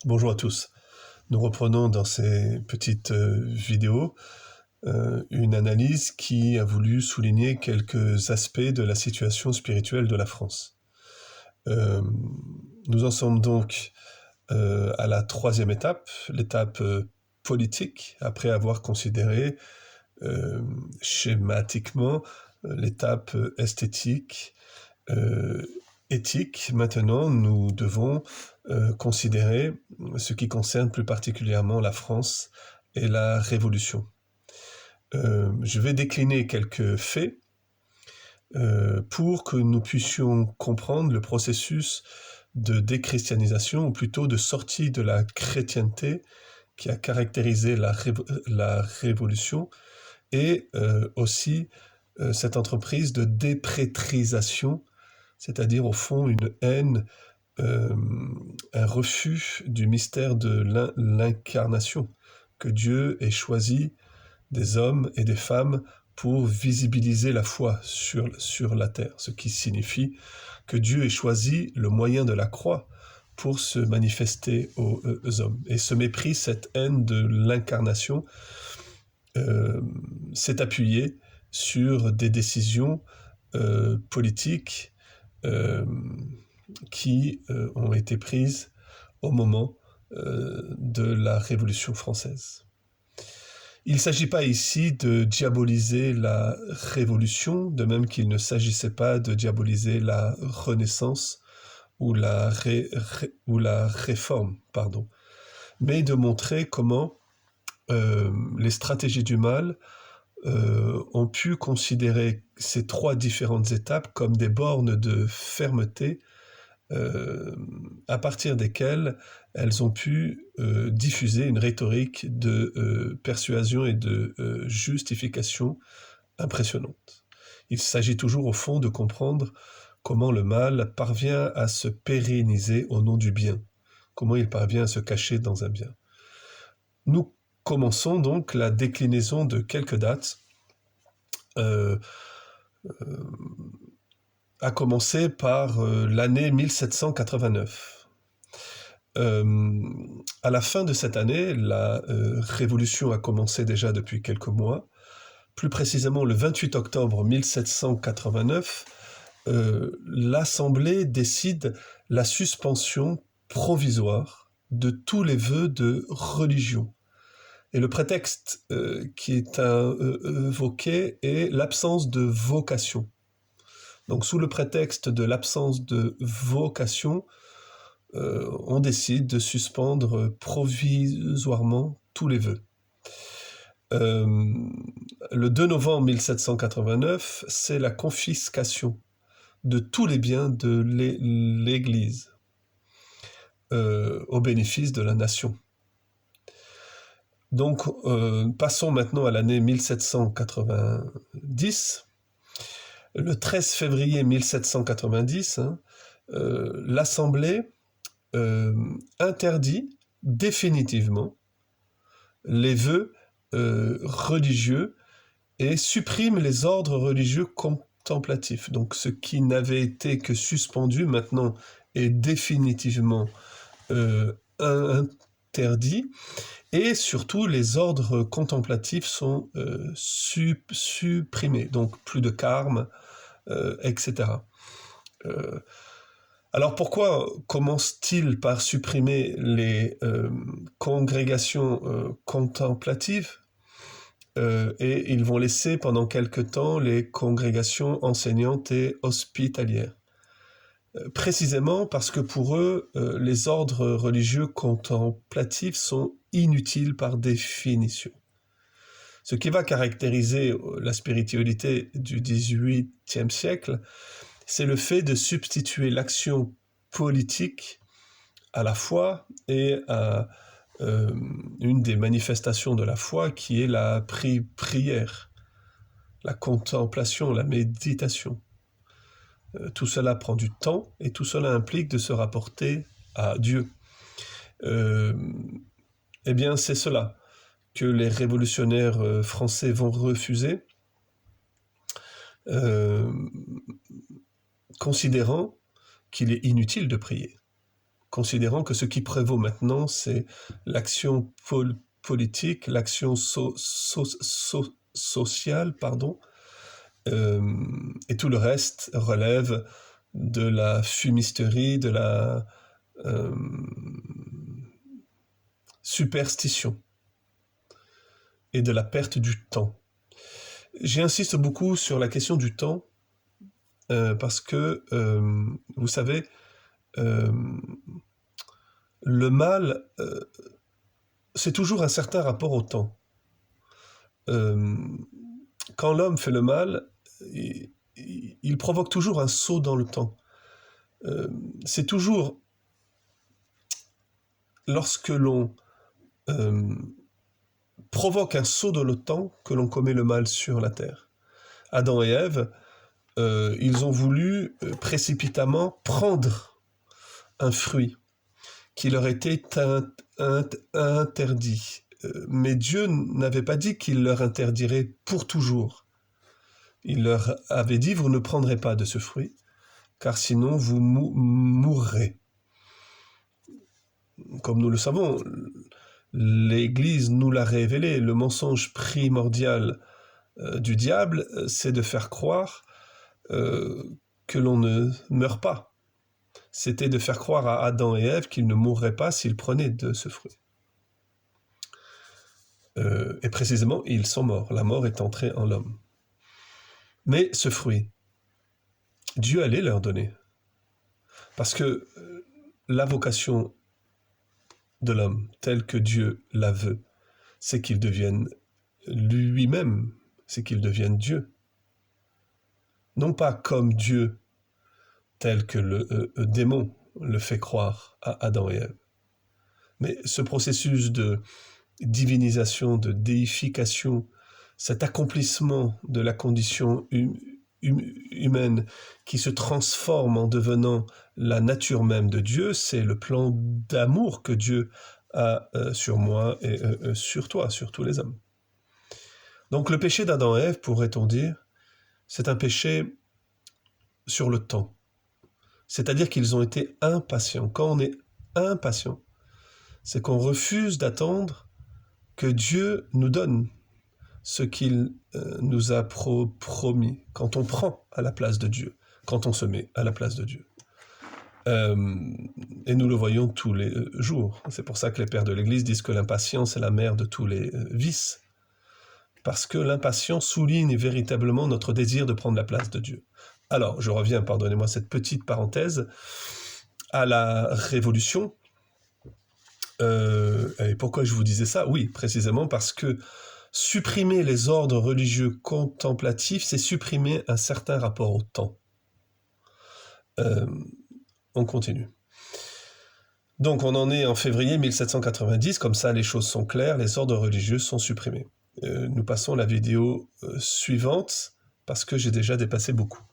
Bonjour à tous. Nous reprenons dans ces petites vidéos une analyse qui a voulu souligner quelques aspects de la situation spirituelle de la France. Nous en sommes donc à la troisième étape, l'étape politique, après avoir considéré schématiquement l'étape esthétique, éthique. Maintenant, nous devons considérer ce qui concerne plus particulièrement la France et la Révolution. Je vais décliner quelques faits pour que nous puissions comprendre le processus de déchristianisation, ou plutôt de sortie de la chrétienté qui a caractérisé la Révolution, et aussi cette entreprise de déprétrisation, c'est-à-dire au fond une haine, un refus du mystère de l'incarnation, que Dieu ait choisi des hommes et des femmes pour visibiliser la foi sur la terre, ce qui signifie que Dieu ait choisi le moyen de la croix pour se manifester aux hommes. Et ce mépris, cette haine de l'incarnation, s'est appuyé sur des décisions politiques qui ont été prises au moment de la Révolution française. Il ne s'agit pas ici de diaboliser la Révolution, de même qu'il ne s'agissait pas de diaboliser la Renaissance ou la Réforme, mais de montrer comment les stratégies du mal ont pu considérer ces trois différentes étapes comme des bornes de fermeté à partir desquelles elles ont pu diffuser une rhétorique de persuasion et de justification impressionnante. Il s'agit toujours au fond de comprendre comment le mal parvient à se pérenniser au nom du bien, comment il parvient à se cacher dans un bien. Nous commençons donc la déclinaison de quelques dates, à commencer par l'année 1789. À la fin de cette année, la Révolution a commencé déjà depuis quelques mois. Plus précisément, le 28 octobre 1789, l'Assemblée décide la suspension provisoire de tous les vœux de religion. Et le prétexte qui est invoqué est l'absence de vocation. Donc, sous le prétexte de l'absence de vocation, on décide de suspendre provisoirement tous les vœux. Le 2 novembre 1789, c'est la confiscation de tous les biens de l'Église au bénéfice de la nation. Donc, passons maintenant à l'année 1790. Le 13 février 1790, l'Assemblée interdit définitivement les vœux religieux et supprime les ordres religieux contemplatifs. Donc ce qui n'avait été que suspendu maintenant est définitivement interdit, et surtout les ordres contemplatifs sont supprimés, donc plus de carmes, etc. Alors pourquoi commence-t-il par supprimer les congrégations contemplatives et ils vont laisser pendant quelque temps les congrégations enseignantes et hospitalières? Précisément parce que pour eux, les ordres religieux contemplatifs sont inutiles par définition. Ce qui va caractériser la spiritualité du XVIIIe siècle, c'est le fait de substituer l'action politique à la foi et à une des manifestations de la foi qui est la prière, la contemplation, la méditation. Tout cela prend du temps et tout cela implique de se rapporter à Dieu. Eh bien, c'est cela que les révolutionnaires français vont refuser, considérant qu'il est inutile de prier, considérant que ce qui prévaut maintenant, c'est l'action politique, l'action sociale, pardon, et tout le reste relève de la fumisterie, de la superstition et de la perte du temps. J'insiste beaucoup sur la question du temps parce que, vous savez, le mal, c'est toujours un certain rapport au temps. Quand l'homme fait le mal, il provoque toujours un saut dans le temps. C'est toujours lorsque l'on provoque un saut dans le temps que l'on commet le mal sur la terre. Adam et Ève, ils ont voulu précipitamment prendre un fruit qui leur était interdit. Mais Dieu n'avait pas dit qu'il leur interdirait pour toujours. Il leur avait dit, vous ne prendrez pas de ce fruit, car sinon vous mourrez. Comme nous le savons, l'Église nous l'a révélé, le mensonge primordial du diable, c'est de faire croire que l'on ne meurt pas. C'était de faire croire à Adam et Ève qu'ils ne mourraient pas s'ils prenaient de ce fruit. Et précisément, ils sont morts. La mort est entrée en l'homme. Mais ce fruit, Dieu allait leur donner. Parce que la vocation de l'homme, telle que Dieu la veut, c'est qu'il devienne lui-même, c'est qu'il devienne Dieu. Non pas comme Dieu, tel que le démon le fait croire à Adam et Ève. Mais ce processus de divinisation, de déification, cet accomplissement de la condition humaine qui se transforme en devenant la nature même de Dieu, c'est le plan d'amour que Dieu a sur moi et sur toi, sur tous les hommes. Donc le péché d'Adam et Ève, pourrait-on dire, c'est un péché sur le temps. C'est-à-dire qu'ils ont été impatients. Quand on est impatient, c'est qu'on refuse d'attendre que Dieu nous donne ce qu'il nous a promis, quand on prend à la place de Dieu, quand on se met à la place de Dieu. Et nous le voyons tous les jours. C'est pour ça que les pères de l'Église disent que l'impatience est la mère de tous les vices. Parce que l'impatience souligne véritablement notre désir de prendre la place de Dieu. Alors, je reviens, pardonnez-moi cette petite parenthèse, à la Révolution. Et pourquoi je vous disais ça? Oui, précisément parce que supprimer les ordres religieux contemplatifs, c'est supprimer un certain rapport au temps. On continue. Donc on en est en février 1790, comme ça les choses sont claires, les ordres religieux sont supprimés. Nous passons à la vidéo suivante, parce que j'ai déjà dépassé beaucoup.